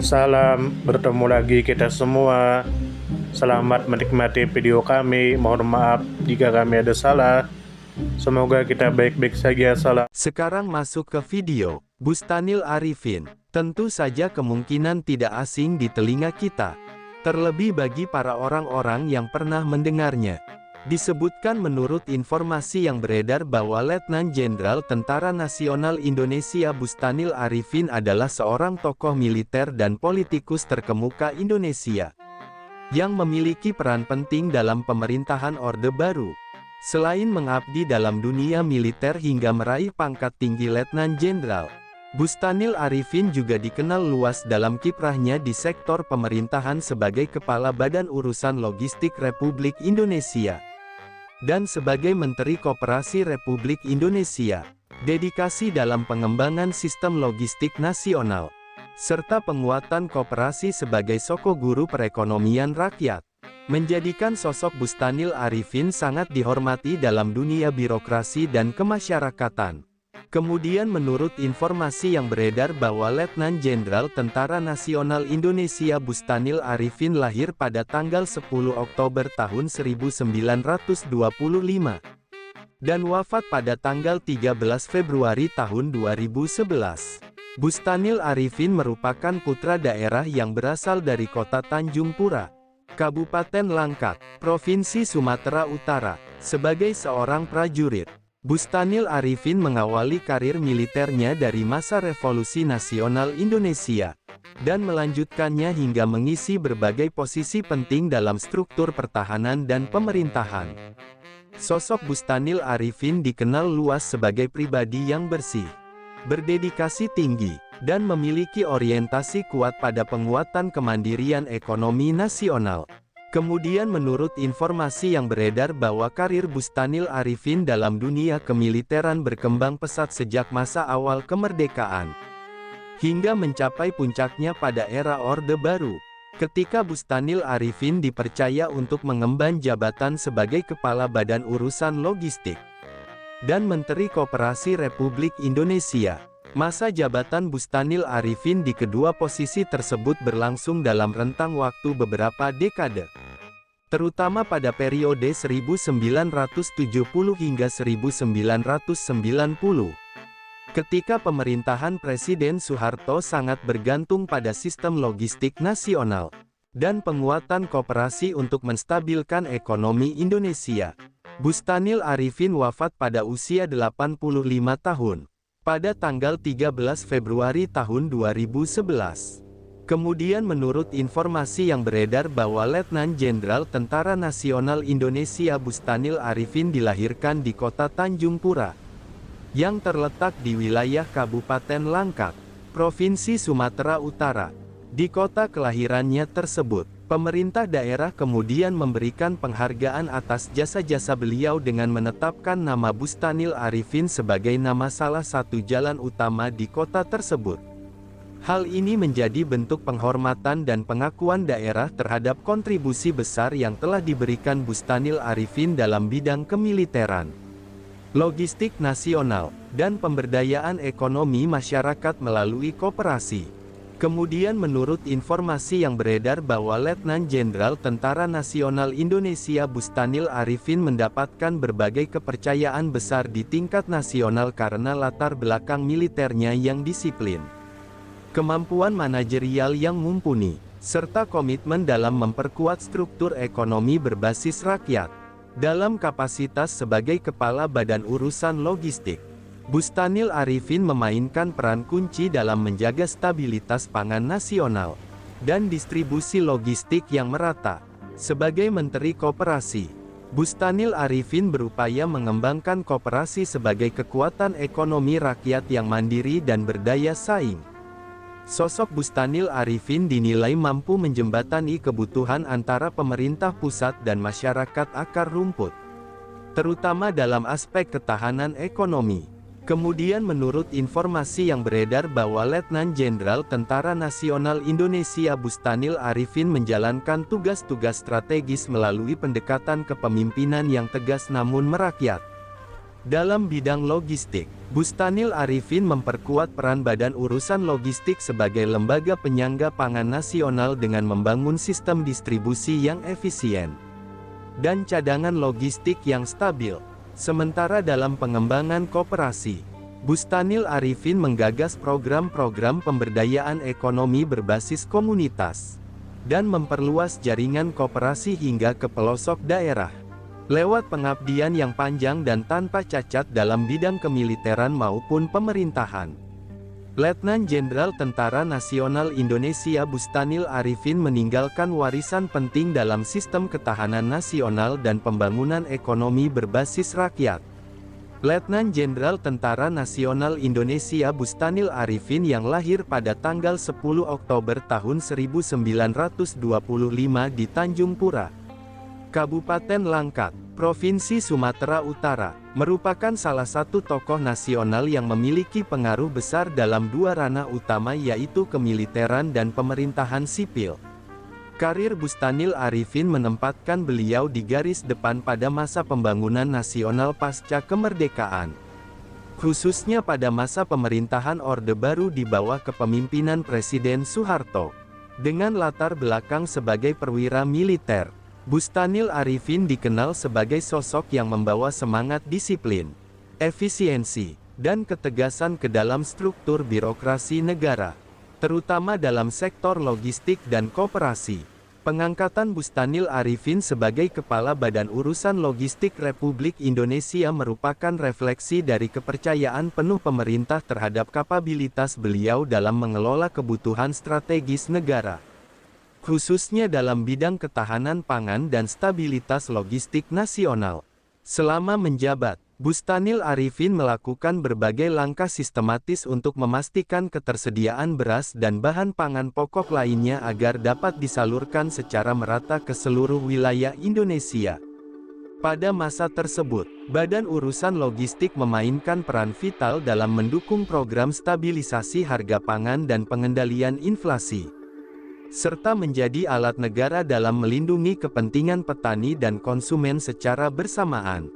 Salam, bertemu lagi kita semua. Selamat menikmati video kami. Mohon maaf jika kami ada salah. Semoga kita baik-baik saja. Salam. Sekarang masuk ke video. Bustanil Arifin, tentu saja kemungkinan tidak asing di telinga kita. Terlebih bagi para orang-orang yang pernah mendengarnya. Disebutkan menurut informasi yang beredar bahwa Letnan Jenderal Tentara Nasional Indonesia Bustanil Arifin adalah seorang tokoh militer dan politikus terkemuka Indonesia yang memiliki peran penting dalam pemerintahan Orde Baru. Selain mengabdi dalam dunia militer hingga meraih pangkat tinggi Letnan Jenderal, Bustanil Arifin juga dikenal luas dalam kiprahnya di sektor pemerintahan sebagai Kepala Badan Urusan Logistik Republik Indonesia dan sebagai Menteri Koperasi Republik Indonesia. Dedikasi dalam pengembangan sistem logistik nasional, serta penguatan koperasi sebagai soko guru perekonomian rakyat, menjadikan sosok Bustanil Arifin sangat dihormati dalam dunia birokrasi dan kemasyarakatan. Kemudian menurut informasi yang beredar bahwa Letnan Jenderal Tentara Nasional Indonesia Bustanil Arifin lahir pada tanggal 10 Oktober tahun 1925 dan wafat pada tanggal 13 Februari tahun 2011. Bustanil Arifin merupakan putra daerah yang berasal dari kota Tanjung Pura, Kabupaten Langkat, Provinsi Sumatera Utara. Sebagai seorang prajurit, Bustanil Arifin mengawali karir militernya dari masa Revolusi Nasional Indonesia, dan melanjutkannya hingga mengisi berbagai posisi penting dalam struktur pertahanan dan pemerintahan. Sosok Bustanil Arifin dikenal luas sebagai pribadi yang bersih, berdedikasi tinggi, dan memiliki orientasi kuat pada penguatan kemandirian ekonomi nasional. Kemudian menurut informasi yang beredar bahwa karir Bustanil Arifin dalam dunia kemiliteran berkembang pesat sejak masa awal kemerdekaan, hingga mencapai puncaknya pada era Orde Baru, ketika Bustanil Arifin dipercaya untuk mengemban jabatan sebagai Kepala Badan Urusan Logistik dan Menteri Koperasi Republik Indonesia. Masa jabatan Bustanil Arifin di kedua posisi tersebut berlangsung dalam rentang waktu beberapa dekade, terutama pada periode 1970 hingga 1990, ketika pemerintahan Presiden Soeharto sangat bergantung pada sistem logistik nasional dan penguatan koperasi untuk menstabilkan ekonomi Indonesia. Bustanil Arifin wafat pada usia 85 tahun. Pada tanggal 13 Februari tahun 2011. Kemudian menurut informasi yang beredar bahwa Letnan Jenderal Tentara Nasional Indonesia Bustanil Arifin dilahirkan di kota Tanjung Pura, yang terletak di wilayah Kabupaten Langkat, Provinsi Sumatera Utara. Di kota kelahirannya tersebut, pemerintah daerah kemudian memberikan penghargaan atas jasa-jasa beliau dengan menetapkan nama Bustanil Arifin sebagai nama salah satu jalan utama di kota tersebut. Hal ini menjadi bentuk penghormatan dan pengakuan daerah terhadap kontribusi besar yang telah diberikan Bustanil Arifin dalam bidang kemiliteran, logistik nasional, dan pemberdayaan ekonomi masyarakat melalui koperasi. Kemudian menurut informasi yang beredar bahwa Letnan Jenderal Tentara Nasional Indonesia Bustanil Arifin mendapatkan berbagai kepercayaan besar di tingkat nasional karena latar belakang militernya yang disiplin, kemampuan manajerial yang mumpuni, serta komitmen dalam memperkuat struktur ekonomi berbasis rakyat. Dalam kapasitas sebagai Kepala Badan Urusan Logistik, Bustanil Arifin memainkan peran kunci dalam menjaga stabilitas pangan nasional dan distribusi logistik yang merata. Sebagai Menteri Koperasi, Bustanil Arifin berupaya mengembangkan koperasi sebagai kekuatan ekonomi rakyat yang mandiri dan berdaya saing. Sosok Bustanil Arifin dinilai mampu menjembatani kebutuhan antara pemerintah pusat dan masyarakat akar rumput, terutama dalam aspek ketahanan ekonomi. Kemudian menurut informasi yang beredar bahwa Letnan Jenderal Tentara Nasional Indonesia Bustanil Arifin menjalankan tugas-tugas strategis melalui pendekatan kepemimpinan yang tegas namun merakyat. Dalam bidang logistik, Bustanil Arifin memperkuat peran Badan Urusan Logistik sebagai lembaga penyangga pangan nasional dengan membangun sistem distribusi yang efisien dan cadangan logistik yang stabil. Sementara dalam pengembangan koperasi, Bustanil Arifin menggagas program-program pemberdayaan ekonomi berbasis komunitas dan memperluas jaringan koperasi hingga ke pelosok daerah. Lewat pengabdian yang panjang dan tanpa cacat dalam bidang kemiliteran maupun pemerintahan, Letnan Jenderal Tentara Nasional Indonesia Bustanil Arifin meninggalkan warisan penting dalam sistem ketahanan nasional dan pembangunan ekonomi berbasis rakyat. Letnan Jenderal Tentara Nasional Indonesia Bustanil Arifin yang lahir pada tanggal 10 Oktober tahun 1925 di Tanjung Pura, Kabupaten Langkat, Provinsi Sumatera Utara, merupakan salah satu tokoh nasional yang memiliki pengaruh besar dalam dua ranah utama yaitu kemiliteran dan pemerintahan sipil. Karir Bustanil Arifin menempatkan beliau di garis depan pada masa pembangunan nasional pasca kemerdekaan, khususnya pada masa pemerintahan Orde Baru di bawah kepemimpinan Presiden Soeharto. Dengan latar belakang sebagai perwira militer, Bustanil Arifin dikenal sebagai sosok yang membawa semangat disiplin, efisiensi, dan ketegasan ke dalam struktur birokrasi negara, terutama dalam sektor logistik dan koperasi. Pengangkatan Bustanil Arifin sebagai Kepala Badan Urusan Logistik Republik Indonesia merupakan refleksi dari kepercayaan penuh pemerintah terhadap kapabilitas beliau dalam mengelola kebutuhan strategis negara, khususnya dalam bidang ketahanan pangan dan stabilitas logistik nasional. Selama menjabat, Bustanil Arifin melakukan berbagai langkah sistematis untuk memastikan ketersediaan beras dan bahan pangan pokok lainnya agar dapat disalurkan secara merata ke seluruh wilayah Indonesia. Pada masa tersebut, Badan Urusan Logistik memainkan peran vital dalam mendukung program stabilisasi harga pangan dan pengendalian inflasi, serta menjadi alat negara dalam melindungi kepentingan petani dan konsumen secara bersamaan.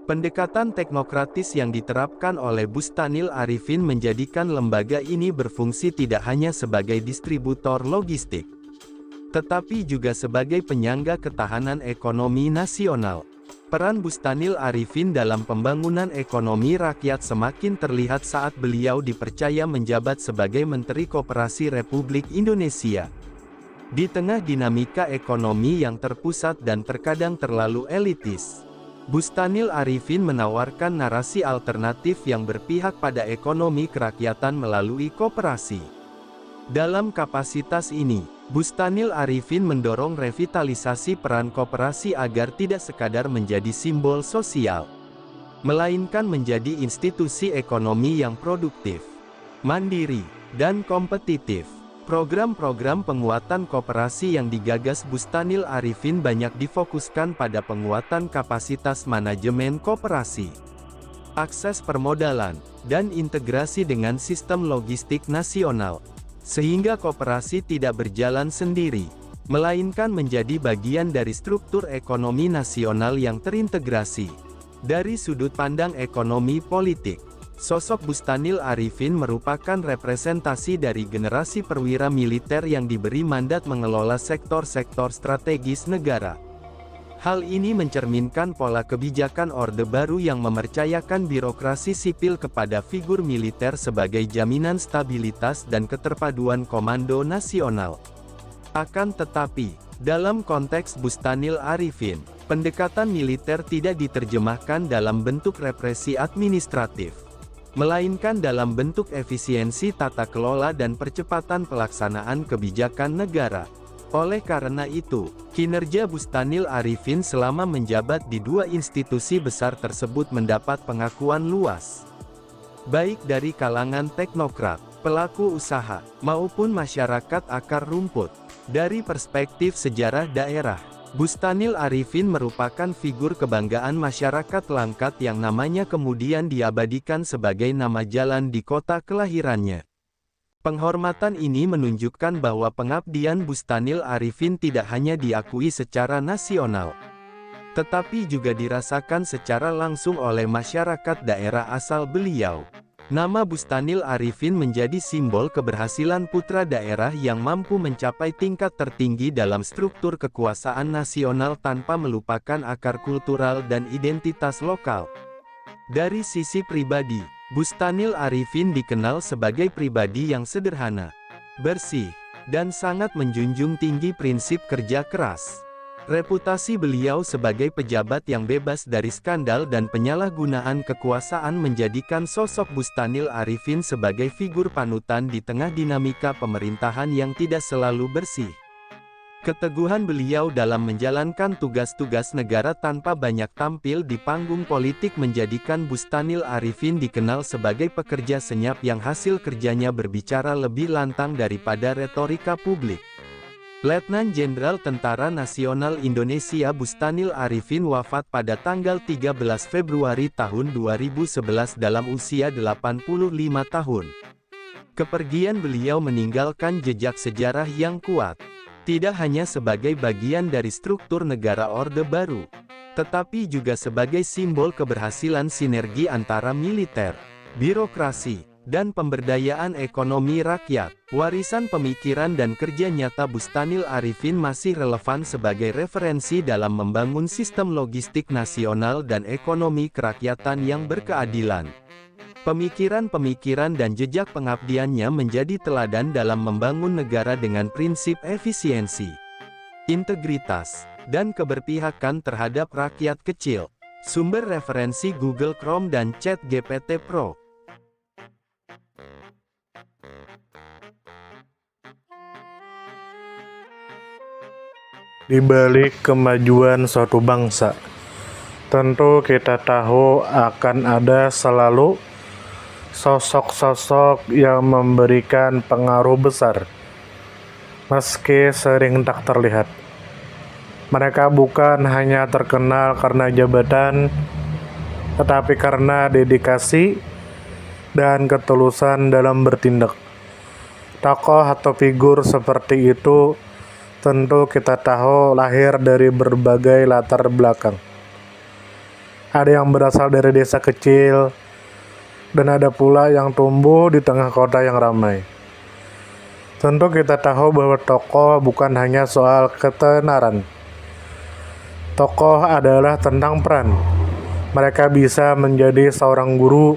Pendekatan teknokratis yang diterapkan oleh Bustanil Arifin menjadikan lembaga ini berfungsi tidak hanya sebagai distributor logistik, tetapi juga sebagai penyangga ketahanan ekonomi nasional. Peran Bustanil Arifin dalam pembangunan ekonomi rakyat semakin terlihat saat beliau dipercaya menjabat sebagai Menteri Koperasi Republik Indonesia. Di tengah dinamika ekonomi yang terpusat dan terkadang terlalu elitis, Bustanil Arifin menawarkan narasi alternatif yang berpihak pada ekonomi kerakyatan melalui koperasi. Dalam kapasitas ini, Bustanil Arifin mendorong revitalisasi peran koperasi agar tidak sekadar menjadi simbol sosial, melainkan menjadi institusi ekonomi yang produktif, mandiri, dan kompetitif. Program-program penguatan koperasi yang digagas Bustanil Arifin banyak difokuskan pada penguatan kapasitas manajemen koperasi, akses permodalan, dan integrasi dengan sistem logistik nasional, sehingga koperasi tidak berjalan sendiri, melainkan menjadi bagian dari struktur ekonomi nasional yang terintegrasi. Dari sudut pandang ekonomi politik, sosok Bustanil Arifin merupakan representasi dari generasi perwira militer yang diberi mandat mengelola sektor-sektor strategis negara. Hal ini mencerminkan pola kebijakan Orde Baru yang mempercayakan birokrasi sipil kepada figur militer sebagai jaminan stabilitas dan keterpaduan komando nasional. Akan tetapi, dalam konteks Bustanil Arifin, pendekatan militer tidak diterjemahkan dalam bentuk represi administratif, melainkan dalam bentuk efisiensi tata kelola dan percepatan pelaksanaan kebijakan negara. Oleh karena itu, kinerja Bustanil Arifin selama menjabat di dua institusi besar tersebut mendapat pengakuan luas, baik dari kalangan teknokrat, pelaku usaha, maupun masyarakat akar rumput. Dari perspektif sejarah daerah, Bustanil Arifin merupakan figur kebanggaan masyarakat Langkat yang namanya kemudian diabadikan sebagai nama jalan di kota kelahirannya. Penghormatan ini menunjukkan bahwa pengabdian Bustanil Arifin tidak hanya diakui secara nasional, tetapi juga dirasakan secara langsung oleh masyarakat daerah asal beliau. Nama Bustanil Arifin menjadi simbol keberhasilan putra daerah yang mampu mencapai tingkat tertinggi dalam struktur kekuasaan nasional tanpa melupakan akar kultural dan identitas lokal. Dari sisi pribadi, Bustanil Arifin dikenal sebagai pribadi yang sederhana, bersih, dan sangat menjunjung tinggi prinsip kerja keras. Reputasi beliau sebagai pejabat yang bebas dari skandal dan penyalahgunaan kekuasaan menjadikan sosok Bustanil Arifin sebagai figur panutan di tengah dinamika pemerintahan yang tidak selalu bersih. Keteguhan beliau dalam menjalankan tugas-tugas negara tanpa banyak tampil di panggung politik menjadikan Bustanil Arifin dikenal sebagai pekerja senyap yang hasil kerjanya berbicara lebih lantang daripada retorika publik. Letnan Jenderal Tentara Nasional Indonesia Bustanil Arifin wafat pada tanggal 13 Februari tahun 2011 dalam usia 85 tahun. Kepergian beliau meninggalkan jejak sejarah yang kuat, tidak hanya sebagai bagian dari struktur negara Orde Baru, tetapi juga sebagai simbol keberhasilan sinergi antara militer, birokrasi, dan pemberdayaan ekonomi rakyat. Warisan pemikiran dan kerja nyata Bustanil Arifin masih relevan sebagai referensi dalam membangun sistem logistik nasional dan ekonomi kerakyatan yang berkeadilan. Pemikiran-pemikiran dan jejak pengabdiannya menjadi teladan dalam membangun negara dengan prinsip efisiensi, integritas, dan keberpihakan terhadap rakyat kecil. Sumber referensi Google Chrome dan ChatGPT Pro. Di balik kemajuan suatu bangsa, tentu kita tahu akan ada selalu sosok-sosok yang memberikan pengaruh besar, meski sering tak terlihat. Mereka bukan hanya terkenal karena jabatan, tetapi karena dedikasi dan ketulusan dalam bertindak. Tokoh atau figur seperti itu tentu kita tahu lahir dari berbagai latar belakang. Ada yang berasal dari desa kecil, dan ada pula yang tumbuh di tengah kota yang ramai. Tentu kita tahu bahwa tokoh bukan hanya soal ketenaran. Tokoh adalah tentang peran. Mereka bisa menjadi seorang guru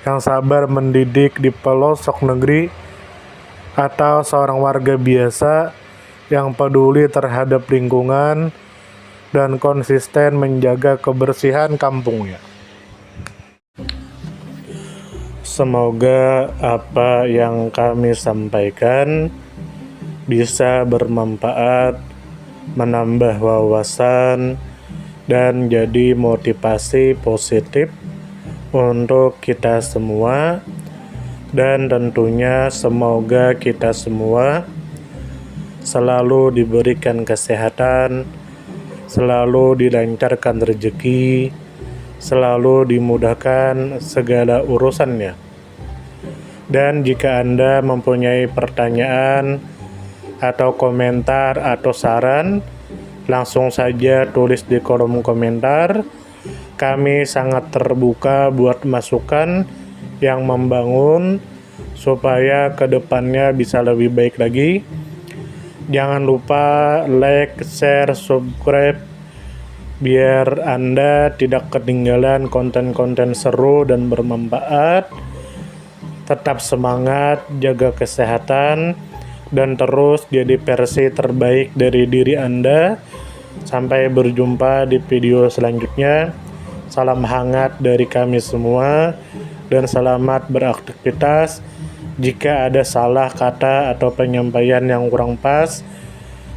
yang sabar mendidik di pelosok negeri, atau seorang warga biasa yang peduli terhadap lingkungan dan konsisten menjaga kebersihan kampungnya. Semoga apa yang kami sampaikan bisa bermanfaat, menambah wawasan, dan jadi motivasi positif untuk kita semua, dan tentunya semoga kita semua selalu diberikan kesehatan, selalu dilancarkan rezeki, selalu dimudahkan segala urusannya. Dan jika Anda mempunyai pertanyaan atau komentar atau saran, langsung saja tulis di kolom komentar. Kami sangat terbuka buat masukan yang membangun supaya kedepannya bisa lebih baik lagi. Jangan lupa like, share, subscribe biar Anda tidak ketinggalan konten-konten seru dan bermanfaat. Tetap semangat, jaga kesehatan, dan terus jadi versi terbaik dari diri Anda. Sampai berjumpa di video selanjutnya. Salam hangat dari kami semua, dan selamat beraktivitas. Jika ada salah kata atau penyampaian yang kurang pas,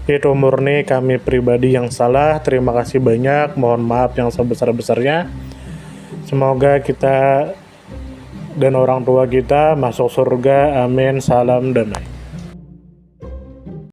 itu murni kami pribadi yang salah. Terima kasih banyak, mohon maaf yang sebesar-besarnya. Semoga kita dan orang tua kita masuk surga, amin, salam damai.